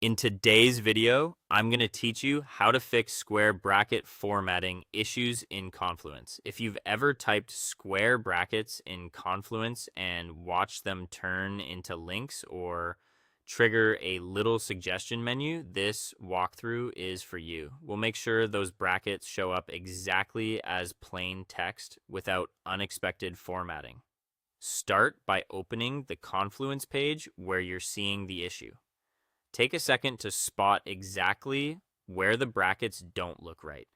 In today's video, I'm going to teach you how to fix square bracket formatting issues in Confluence. If you've ever typed square brackets in Confluence and watched them turn into links or trigger a little suggestion menu, this walkthrough is for you. We'll make sure those brackets show up exactly as plain text without unexpected formatting. Start by opening the Confluence page where you're seeing the issue. Take a second to spot exactly where the brackets don't look right.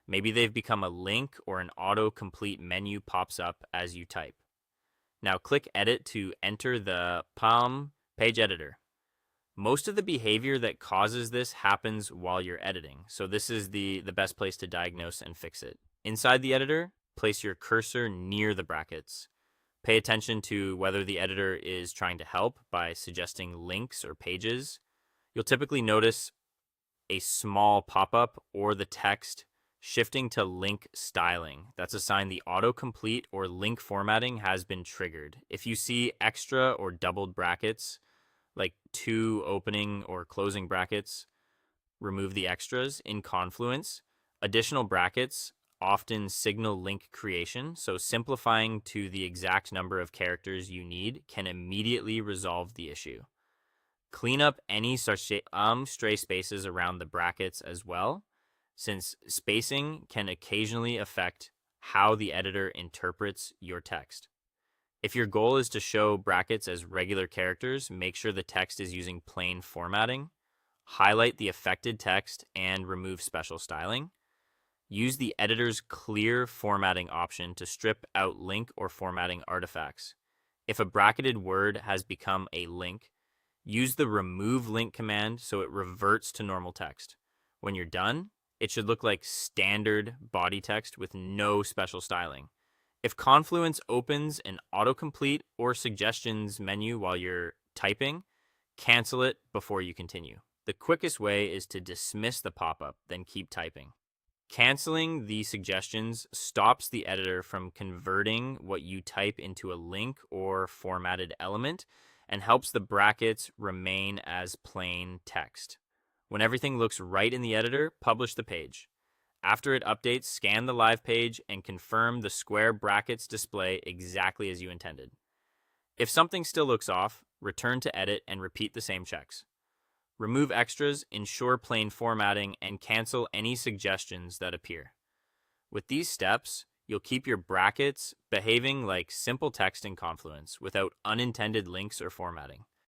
Maybe they've become a link or an autocomplete menu pops up as you type. Now click Edit to enter the Palm page editor. Most of the behavior that causes this happens while you're editing, so this is the best place to diagnose and fix it. Inside the editor, place your cursor near the brackets. Pay attention to whether the editor is trying to help by suggesting links or pages. You'll typically notice a small pop-up or the text shifting to link styling. That's a sign the autocomplete or link formatting has been triggered. If you see extra or doubled brackets, like two opening or closing brackets, remove the extras. In Confluence, additional brackets often signal link creation, so simplifying to the exact number of characters you need can immediately resolve the issue. Clean up any stray spaces around the brackets as well, since spacing can occasionally affect how the editor interprets your text. If your goal is to show brackets as regular characters, make sure the text is using plain formatting. Highlight the affected text and remove special styling. Use the editor's clear formatting option to strip out link or formatting artifacts. If a bracketed word has become a link, use the remove link command so it reverts to normal text. When you're done, it should look like standard body text with no special styling. If Confluence opens an autocomplete or suggestions menu while you're typing, cancel it before you continue. The quickest way is to dismiss the pop-up, then keep typing. Canceling the suggestions stops the editor from converting what you type into a link or formatted element and helps the brackets remain as plain text. When everything looks right in the editor, publish the page. After it updates, scan the live page and confirm the square brackets display exactly as you intended. If something still looks off, return to edit and repeat the same checks. Remove extras, ensure plain formatting, and cancel any suggestions that appear. With these steps, you'll keep your brackets behaving like simple text in Confluence without unintended links or formatting.